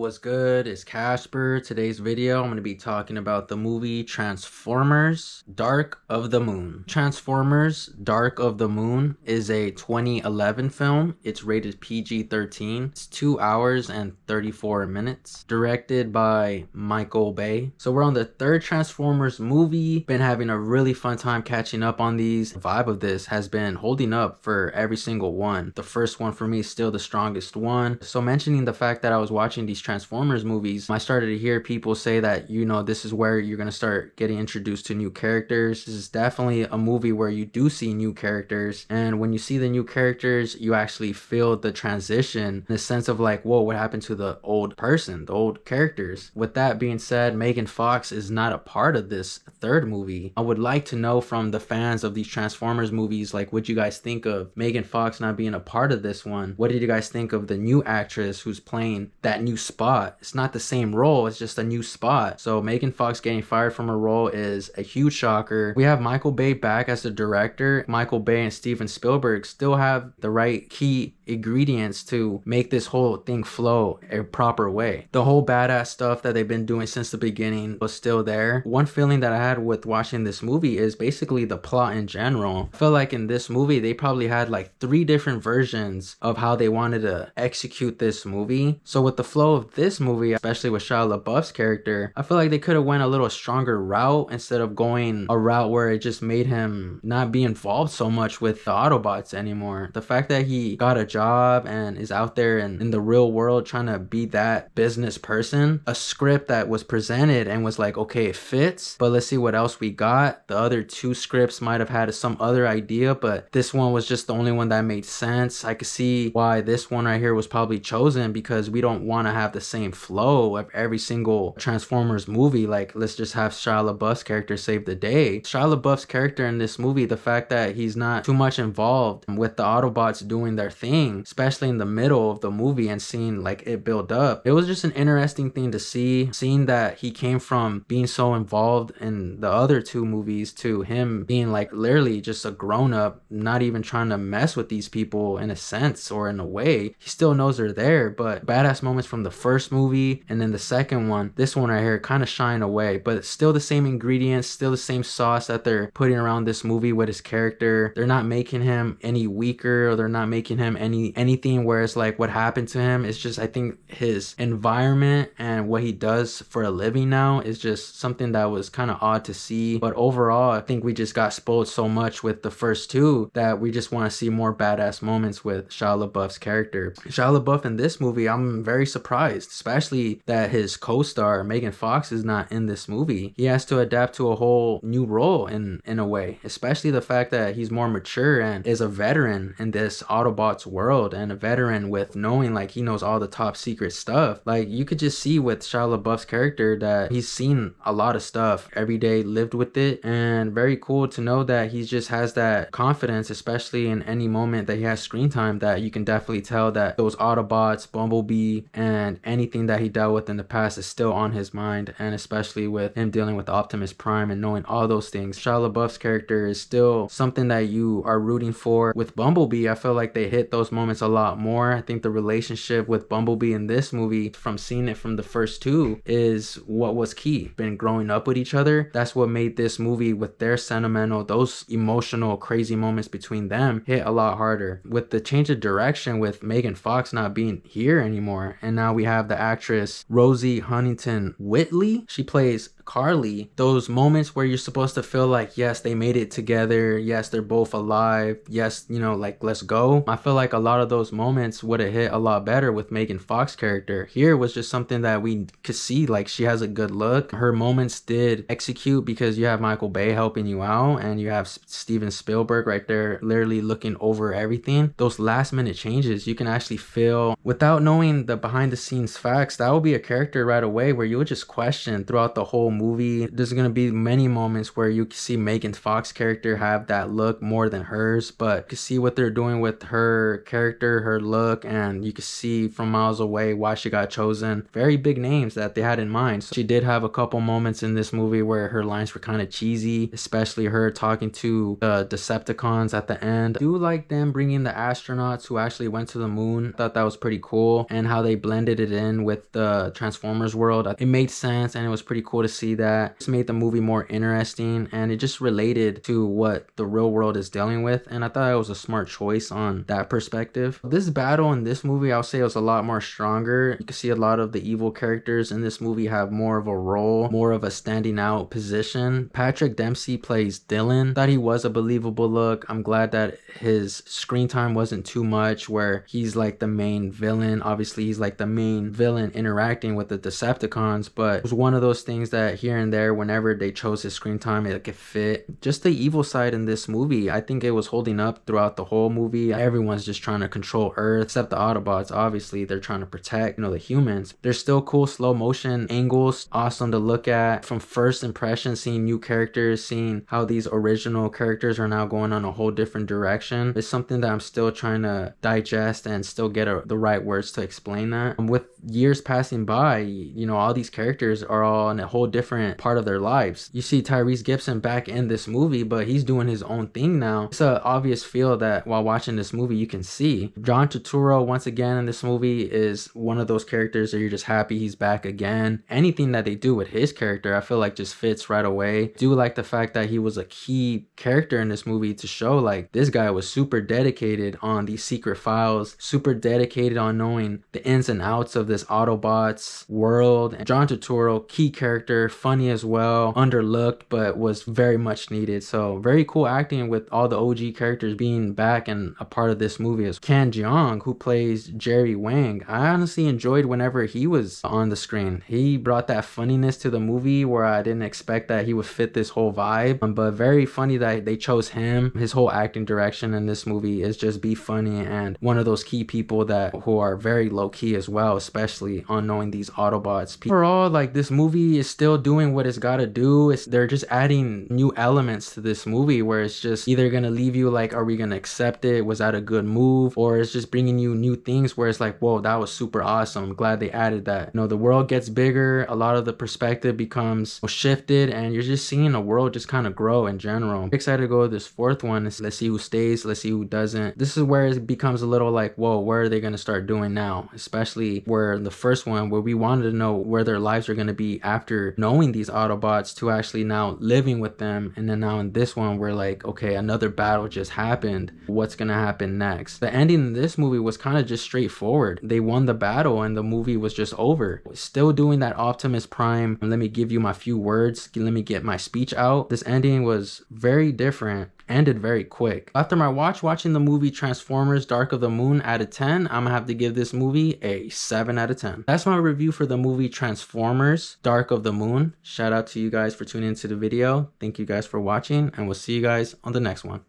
What's good? It's Casper. Today's video, I'm going to be talking about the movie Transformers Dark of the Moon. Transformers Dark of the Moon is a 2011 film. It's rated PG-13. It's 2 hours and 34 minutes. Directed by Michael Bay. So we're on the third Transformers movie. Been having a really fun time catching up on these. The vibe of this has been holding up for every single one. The first one for me is still the strongest one. So mentioning the fact that I was watching these Transformers movies, I started to hear people say that, this is where you're going to start getting introduced to new characters. This is definitely a movie where you do see new characters. And when you see the new characters, you actually feel the transition in the sense of like, whoa, what happened to the old person, the old characters? With that being said, Megan Fox is not a part of this third movie. I would like to know from the fans of these Transformers movies, like, what you guys think of Megan Fox not being a part of this one? What did you guys think of the new actress who's playing that new spot? It's not the same role, it's just a new spot. So Megan Fox getting fired from her role is a huge shocker. We have Michael Bay back as the director. Michael Bay and Steven Spielberg still have the right key ingredients to make this whole thing flow a proper way. The whole badass stuff that they've been doing since the beginning was still there. One feeling that I had with watching this movie is basically the plot in general. I feel like in this movie they probably had like 3 different versions of how they wanted to execute this movie. So with the flow of this movie, especially with Shia LaBeouf's character, I feel like they could have went a little stronger route instead of going a route where it just made him not be involved so much with the Autobots anymore. The fact that he got a job and is out there and in the real world trying to be that business person, a script that was presented and was like, okay, it fits, but let's see what else we got. The other 2 scripts might have had some other idea, but this one was just the only one that made sense. I could see why this one right here was probably chosen, because we don't want to have the same flow of every single Transformers movie. Like, let's just have Shia LaBeouf's character save the day. Shia LaBeouf's character in this movie, the fact that he's not too much involved with the Autobots doing their thing, especially in the middle of the movie and seeing like it build up, it was just an interesting thing to see. Seeing that he came from being so involved in the other 2 movies to him being like literally just a grown-up, not even trying to mess with these people in a sense or in a way. He still knows they're there, but badass moments from the first movie and then the second one, this one right here, kind of shine away. But it's still the same ingredients, still the same sauce that they're putting around this movie with his character. They're not making him any weaker, or they're not making him anything where it's like what happened to him. It's just, I think his environment and what he does for a living now is just something that was kind of odd to see. But overall, I think we just got spoiled so much with the first 2 that we just want to see more badass moments with Shia LaBeouf's character. Shia LaBeouf in this movie, I'm very surprised, especially that his co-star Megan Fox is not in this movie. He has to adapt to a whole new role in a way, especially the fact that he's more mature and is a veteran in this Autobots world, and a veteran with knowing like he knows all the top secret stuff. Like, you could just see with Shia LaBeouf's character that he's seen a lot of stuff every day, lived with it, and very cool to know that he just has that confidence, especially in any moment that he has screen time, that you can definitely tell that those Autobots, Bumblebee, and anything that he dealt with in the past is still on his mind. And especially with him dealing with Optimus Prime and knowing all those things, Shia LaBeouf's character is still something that you are rooting for. With Bumblebee, I feel like they hit those moments a lot more. I think the relationship with Bumblebee in this movie, from seeing it from the first 2, is what was key. Been growing up with each other, that's what made this movie, with their sentimental, those emotional crazy moments between them, hit a lot harder. With the change of direction with Megan Fox not being here anymore, and now we have the actress Rosie Huntington-Whiteley. She plays Carly. Those moments where you're supposed to feel like, yes, they made it together, yes, they're both alive, yes, like, let's go. I feel like a lot of those moments would have hit a lot better with Megan Fox character. Here was just something that we could see, like, she has a good look. Her moments did execute because you have Michael Bay helping you out, and you have Steven Spielberg right there literally looking over everything. Those last minute changes, you can actually feel, without knowing the behind the scenes facts, that will be a character right away where you would just question throughout the whole movie, there's gonna be many moments where you can see Megan Fox's character have that look more than hers, but you can see what they're doing with her character, her look, and you can see from miles away why she got chosen. Very big names that they had in mind. So she did have a couple moments in this movie where her lines were kind of cheesy, especially her talking to the Decepticons at the end. I do like them bringing the astronauts who actually went to the moon. I thought that was pretty cool, and how they blended it in with the Transformers world. It made sense, and it was pretty cool to see that. It made the movie more interesting, and it just related to what the real world is dealing with, and I thought it was a smart choice on that perspective. This battle in this movie, I'll say, was a lot more stronger. You can see a lot of the evil characters in this movie have more of a role, more of a standing out position. Patrick Dempsey plays Dylan. Thought he was a believable look. I'm glad that his screen time wasn't too much where he's like the main villain. Obviously he's like the main villain interacting with the Decepticons, but it was one of those things that here and there, whenever they chose his screen time, it could fit. Just the evil side in this movie, I think it was holding up throughout the whole movie. Everyone's just trying to control Earth, except the Autobots. Obviously they're trying to protect, the humans. There's still cool slow motion angles, awesome to look at. From first impression, seeing new characters, seeing how these original characters are now going on a whole different direction, is something that I'm still trying to digest and still get the right words to explain that. With years passing by, all these characters are all in a whole different part of their lives. You see Tyrese Gibson back in this movie, but he's doing his own thing now. It's an obvious feel that while watching this movie you can see. John Turturro, once again in this movie, is one of those characters that you're just happy he's back again. Anything that they do with his character, I feel like just fits right away. Do like the fact that he was a key character in this movie to show like this guy was super dedicated on these secret files, super dedicated on knowing the ins and outs of this Autobots world. And John Turturro, key character, funny as well, underlooked, but was very much needed. So very cool acting with all the OG characters being back and a part of this movie. Is Ken Jeong, who plays Jerry Wang. I honestly enjoyed whenever he was on the screen. He brought that funniness to the movie where I didn't expect that he would fit this whole vibe, but very funny that they chose him. His whole acting direction in this movie is just be funny, and one of those key people who are very low-key as well, especially on knowing these Autobots. Overall, like, this movie is still doing what it's gotta do. They're just adding new elements to this movie where it's just either gonna leave you like, are we gonna accept it? Was that a good move? Or it's just bringing you new things where it's like, whoa, that was super awesome. I'm glad they added that. The world gets bigger, a lot of the perspective becomes shifted, and you're just seeing the world just kind of grow in general. I'm excited to go to this fourth one. Let's see who stays, let's see who doesn't. This is where it becomes a little like, whoa, where are they going to start doing now? Especially where the first one, where we wanted to know where their lives are going to be after knowing these Autobots to actually now living with them. And then now in this one, we're like, okay, another battle just happened. What's going to happen next? The ending in this movie was kind of just straightforward. They won the battle and the movie was just over. Still doing that Optimus Prime, let me give you my few words, let me get my speech out. This ending was very different, ended very quick. After my watching the movie Transformers Dark of the Moon out of 10, I'm gonna have to give this movie a 7 out of 10. That's my review for the movie Transformers Dark of the Moon. Shout out to you guys for tuning into the video. Thank you guys for watching, and we'll see you guys on the next one.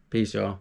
Peace, y'all.